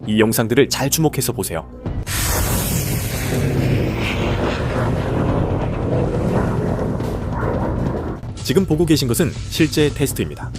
이 영상들을 잘 주목해서 보세요. 지금 보고 계신 것은 실제 테스트입니다.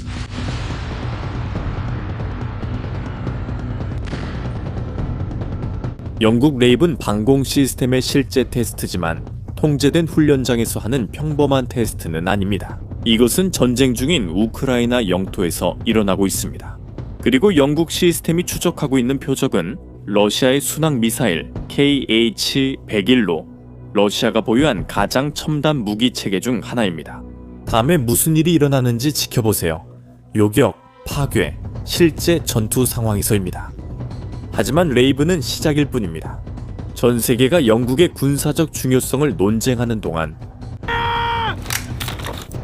영국 레이븐 방공 시스템의 실제 테스트지만 통제된 훈련장에서 하는 평범한 테스트는 아닙니다. 이것은 전쟁 중인 우크라이나 영토에서 일어나고 있습니다. 그리고 영국 시스템이 추적하고 있는 표적은 러시아의 순항 미사일 KH-101로 러시아가 보유한 가장 첨단 무기 체계 중 하나입니다. 다음에 무슨 일이 일어나는지 지켜보세요. 요격, 파괴, 실제 전투 상황에서입니다. 하지만 레이븐은 시작일 뿐입니다. 전 세계가 영국의 군사적 중요성을 논쟁하는 동안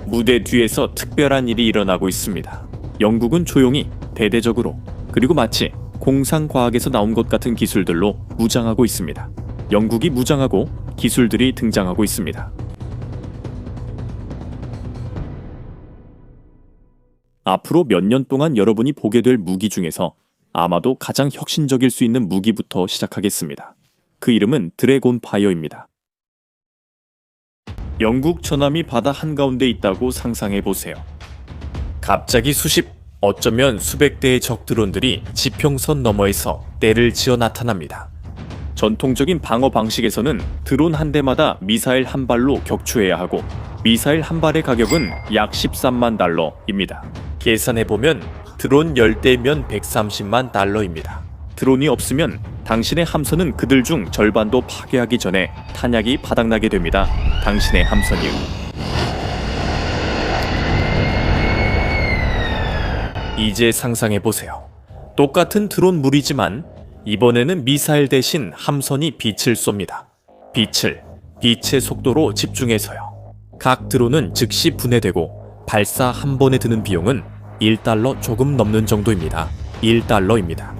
무대 뒤에서 특별한 일이 일어나고 있습니다. 영국은 조용히, 대대적으로, 그리고 마치 공상과학에서 나온 것 같은 기술들로 무장하고 있습니다. 영국이 무장하고 기술들이 등장하고 있습니다. 앞으로 몇 년 동안 여러분이 보게 될 무기 중에서 아마도 가장 혁신적일 수 있는 무기부터 시작하겠습니다. 그 이름은 드래곤 파이어입니다. 영국 전함이 바다 한가운데 있다고 상상해보세요. 갑자기 수십, 어쩌면 수백 대의 적 드론들이 지평선 너머에서 떼를 지어 나타납니다. 전통적인 방어 방식에서는 드론 한 대마다 미사일 한 발로 격추해야 하고 미사일 한 발의 가격은 약 13만 달러입니다. 계산해보면 드론 10대면 130만 달러입니다. 드론이 없으면 당신의 함선은 그들 중 절반도 파괴하기 전에 탄약이 바닥나게 됩니다. 당신의 함선이요. 이제 상상해보세요. 똑같은 드론 무리지만 이번에는 미사일 대신 함선이 빛을 쏩니다. 빛의 속도로 집중해서요. 각 드론은 즉시 분해되고 발사 한 번에 드는 비용은 1달러 조금 넘는 정도입니다. 1달러입니다.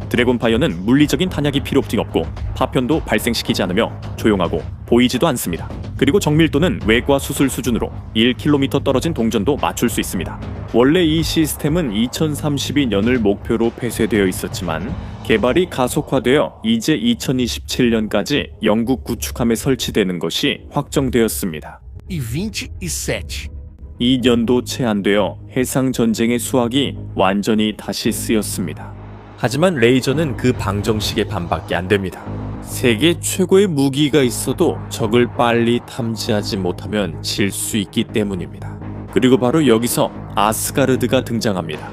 드래곤파이어는 물리적인 탄약이 필요 없고 파편도 발생시키지 않으며 조용하고 보이지도 않습니다. 그리고 정밀도는 외과 수술 수준으로 1km 떨어진 동전도 맞출 수 있습니다. 원래 이 시스템은 2032년을 목표로 폐쇄되어 있었지만 개발이 가속화되어 이제 2027년까지 영국 구축함에 설치되는 것이 확정되었습니다. 27. 2년도 채 안 되어 해상 전쟁의 수학이 완전히 다시 쓰였습니다. 하지만 레이저는 그 방정식의 반밖에 안 됩니다. 세계 최고의 무기가 있어도 적을 빨리 탐지하지 못하면 질 수 있기 때문입니다. 그리고 바로 여기서 아스가르드가 등장합니다.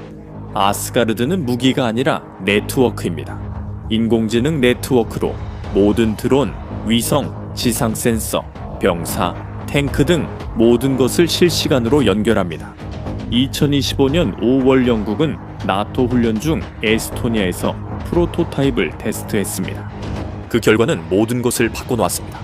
아스가르드는 무기가 아니라 네트워크입니다. 인공지능 네트워크로 모든 드론, 위성, 지상 센서, 병사, 탱크 등 모든 것을 실시간으로 연결합니다. 2025년 5월 영국은 나토 훈련 중 에스토니아에서 프로토타입을 테스트했습니다. 그 결과는 모든 것을 바꿔놓았습니다.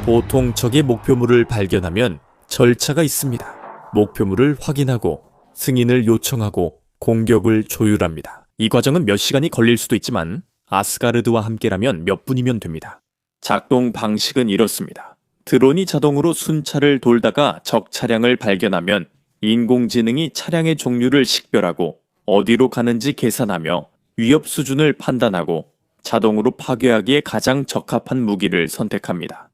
보통 적의 목표물을 발견하면 절차가 있습니다. 목표물을 확인하고 승인을 요청하고 공격을 조율합니다. 이 과정은 몇 시간이 걸릴 수도 있지만 아스가르드와 함께라면 몇 분이면 됩니다. 작동 방식은 이렇습니다. 드론이 자동으로 순찰을 돌다가 적 차량을 발견하면 인공지능이 차량의 종류를 식별하고 어디로 가는지 계산하며 위협 수준을 판단하고 자동으로 파괴하기에 가장 적합한 무기를 선택합니다.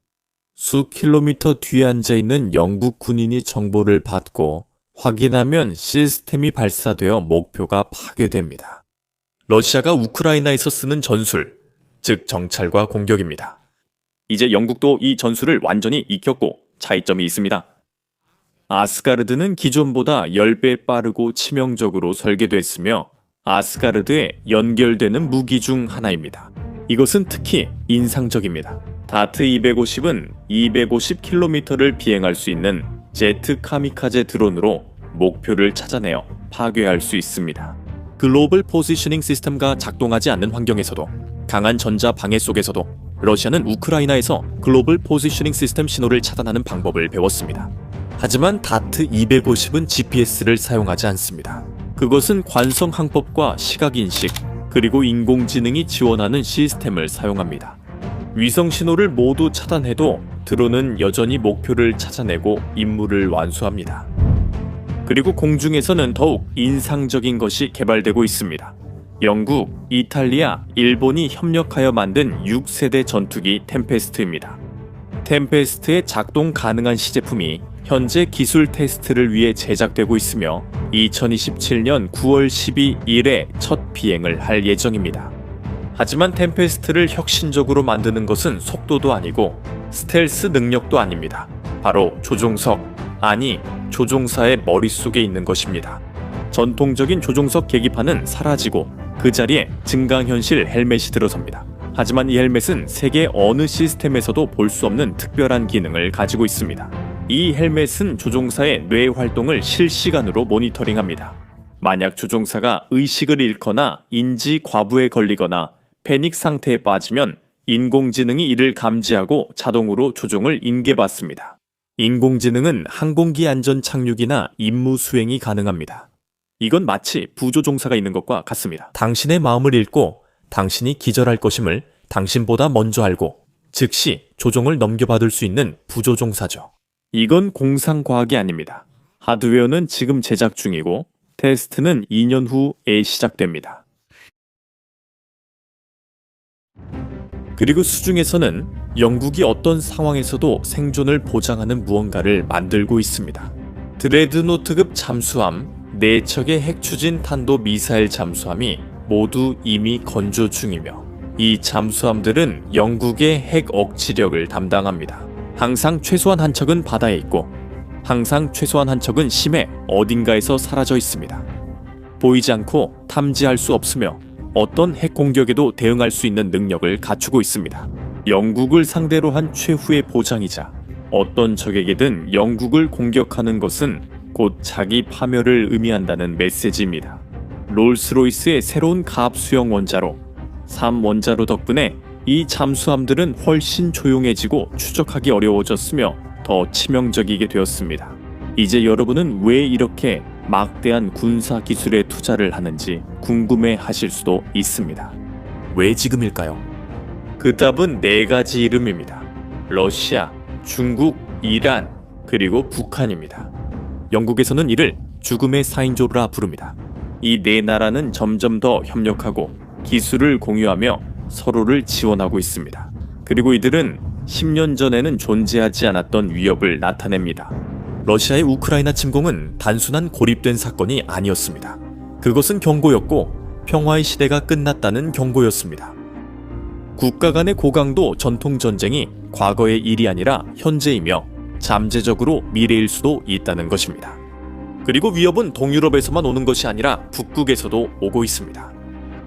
수 킬로미터 뒤에 앉아있는 영국 군인이 정보를 받고 확인하면 시스템이 발사되어 목표가 파괴됩니다. 러시아가 우크라이나에서 쓰는 전술, 즉 정찰과 공격입니다. 이제 영국도 이 전술을 완전히 익혔고 차이점이 있습니다. 아스가르드는 기존보다 10배 빠르고 치명적으로 설계됐으며 아스가르드에 연결되는 무기 중 하나입니다. 이것은 특히 인상적입니다. 다트 250은 250km를 비행할 수 있는 제트 카미카제 드론으로 목표를 찾아내어 파괴할 수 있습니다. 글로벌 포지셔닝 시스템과 작동하지 않는 환경에서도 강한 전자 방해 속에서도 러시아는 우크라이나에서 글로벌 포지셔닝 시스템 신호를 차단하는 방법을 배웠습니다. 하지만 다트 250은 GPS를 사용하지 않습니다. 그것은 관성항법과 시각인식, 그리고 인공지능이 지원하는 시스템을 사용합니다. 위성 신호를 모두 차단해도 드론은 여전히 목표를 찾아내고 임무를 완수합니다. 그리고 공중에서는 더욱 인상적인 것이 개발되고 있습니다. 영국, 이탈리아, 일본이 협력하여 만든 6세대 전투기 템페스트입니다. 템페스트의 작동 가능한 시제품이 현재 기술 테스트를 위해 제작되고 있으며 2027년 9월 12일에 첫 비행을 할 예정입니다. 하지만 템페스트를 혁신적으로 만드는 것은 속도도 아니고 스텔스 능력도 아닙니다. 바로 조종석, 아니 조종사의 머릿속에 있는 것입니다. 전통적인 조종석 계기판은 사라지고 그 자리에 증강현실 헬멧이 들어섭니다. 하지만 이 헬멧은 세계 어느 시스템에서도 볼 수 없는 특별한 기능을 가지고 있습니다. 이 헬멧은 조종사의 뇌 활동을 실시간으로 모니터링합니다. 만약 조종사가 의식을 잃거나 인지 과부에 걸리거나 패닉 상태에 빠지면 인공지능이 이를 감지하고 자동으로 조종을 인계받습니다. 인공지능은 항공기 안전 착륙이나 임무 수행이 가능합니다. 이건 마치 부조종사가 있는 것과 같습니다. 당신의 마음을 읽고 당신이 기절할 것임을 당신보다 먼저 알고 즉시 조종을 넘겨받을 수 있는 부조종사죠. 이건 공상과학이 아닙니다. 하드웨어는 지금 제작 중이고 테스트는 2년 후에 시작됩니다. 그리고 수중에서는 영국이 어떤 상황에서도 생존을 보장하는 무언가를 만들고 있습니다. 드레드노트급 잠수함, 4척의 핵추진 탄도 미사일 잠수함이 모두 이미 건조 중이며 이 잠수함들은 영국의 핵 억지력을 담당합니다. 항상 최소한 한 척은 바다에 있고 항상 최소한 한 척은 심해 어딘가에서 사라져 있습니다. 보이지 않고 탐지할 수 없으며 어떤 핵 공격에도 대응할 수 있는 능력을 갖추고 있습니다. 영국을 상대로 한 최후의 보장이자 어떤 적에게든 영국을 공격하는 것은 곧 자기 파멸을 의미한다는 메시지입니다. 롤스로이스의 새로운 가압수형 원자로 3원자로 덕분에 이 잠수함들은 훨씬 조용해지고 추적하기 어려워졌으며 더 치명적이게 되었습니다. 이제 여러분은 왜 이렇게 막대한 군사 기술에 투자를 하는지 궁금해 하실 수도 있습니다. 왜 지금일까요? 그 답은 4가지 이름입니다. 러시아, 중국, 이란, 그리고 북한입니다. 영국에서는 이를 죽음의 사인조라 부릅니다. 이 4나라는 점점 더 협력하고 기술을 공유하며 서로를 지원하고 있습니다. 그리고 이들은 10년 전에는 존재하지 않았던 위협을 나타냅니다. 러시아의 우크라이나 침공은 단순한 고립된 사건이 아니었습니다. 그것은 경고였고 평화의 시대가 끝났다는 경고였습니다. 국가 간의 고강도 전통전쟁이 과거의 일이 아니라 현재이며 잠재적으로 미래일 수도 있다는 것입니다. 그리고 위협은 동유럽에서만 오는 것이 아니라 북극에서도 오고 있습니다.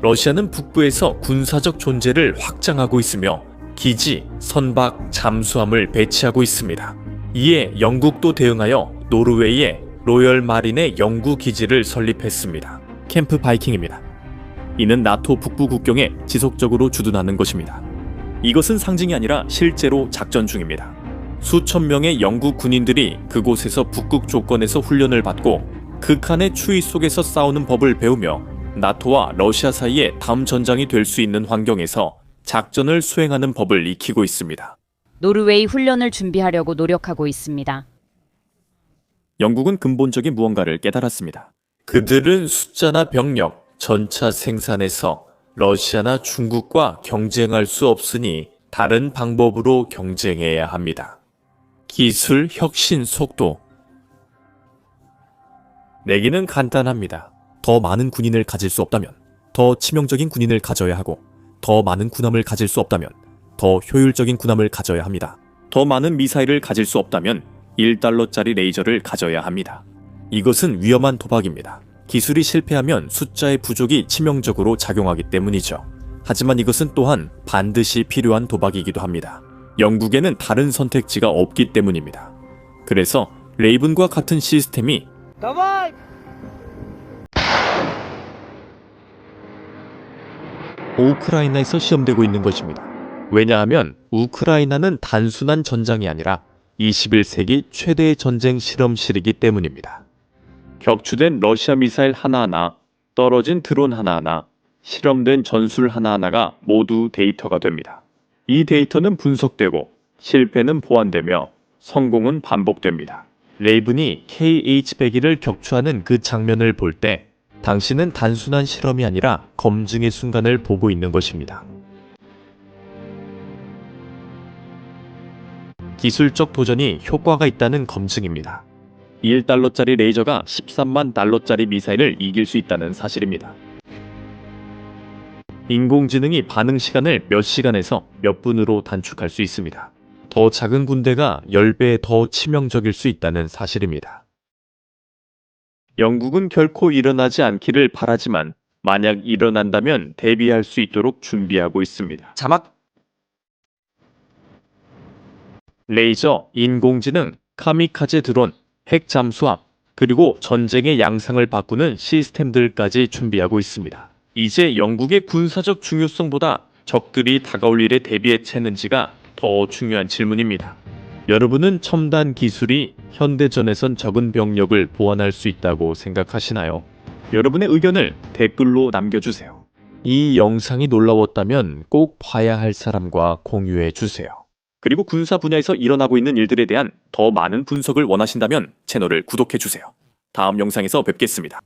러시아는 북부에서 군사적 존재를 확장하고 있으며 기지, 선박, 잠수함을 배치하고 있습니다. 이에 영국도 대응하여 노르웨이의 로열 마린의 영구 기지를 설립했습니다. 캠프 바이킹입니다. 이는 나토 북부 국경에 지속적으로 주둔하는 것입니다. 이것은 상징이 아니라 실제로 작전 중입니다. 수천 명의 영국 군인들이 그곳에서 북극 조건에서 훈련을 받고 극한의 추위 속에서 싸우는 법을 배우며 나토와 러시아 사이에 다음 전장이 될 수 있는 환경에서 작전을 수행하는 법을 익히고 있습니다. 노르웨이 훈련을 준비하려고 노력하고 있습니다. 영국은 근본적인 무언가를 깨달았습니다. 그들은 숫자나 병력, 전차 생산에서 러시아나 중국과 경쟁할 수 없으니 다른 방법으로 경쟁해야 합니다. 기술, 혁신, 속도. 내기는 간단합니다. 더 많은 군인을 가질 수 없다면 더 치명적인 군인을 가져야 하고 더 많은 군함을 가질 수 없다면 더 효율적인 군함을 가져야 합니다. 더 많은 미사일을 가질 수 없다면 1달러짜리 레이저를 가져야 합니다. 이것은 위험한 도박입니다. 기술이 실패하면 숫자의 부족이 치명적으로 작용하기 때문이죠. 하지만 이것은 또한 반드시 필요한 도박이기도 합니다. 영국에는 다른 선택지가 없기 때문입니다. 그래서 레이븐과 같은 시스템이 우크라이나에서 시험되고 있는 것입니다. 왜냐하면 우크라이나는 단순한 전장이 아니라 21세기 최대의 전쟁 실험실이기 때문입니다. 격추된 러시아 미사일 하나하나, 떨어진 드론 하나하나, 실험된 전술 하나하나가 모두 데이터가 됩니다. 이 데이터는 분석되고 실패는 보완되며 성공은 반복됩니다. 레이븐이 KH-101을 격추하는 그 장면을 볼 때 당신은 단순한 실험이 아니라 검증의 순간을 보고 있는 것입니다. 기술적 도전이 효과가 있다는 검증입니다. 1달러짜리 레이저가 13만 달러짜리 미사일을 이길 수 있다는 사실입니다. 인공지능이 반응 시간을 몇 시간에서 몇 분으로 단축할 수 있습니다. 더 작은 군대가 10배 더 치명적일 수 있다는 사실입니다. 영국은 결코 일어나지 않기를 바라지만 만약 일어난다면 대비할 수 있도록 준비하고 있습니다. 자막 레이저, 인공지능, 카미카제 드론, 핵 잠수함, 그리고 전쟁의 양상을 바꾸는 시스템들까지 준비하고 있습니다. 이제 영국의 군사적 중요성보다 적들이 다가올 일에 대비해채는지가 더 중요한 질문입니다. 여러분은 첨단 기술이 현대전에선 적은 병력을 보완할 수 있다고 생각하시나요? 여러분의 의견을 댓글로 남겨주세요. 이 영상이 놀라웠다면 꼭 봐야 할 사람과 공유해 주세요. 그리고 군사 분야에서 일어나고 있는 일들에 대한 더 많은 분석을 원하신다면 채널을 구독해 주세요. 다음 영상에서 뵙겠습니다.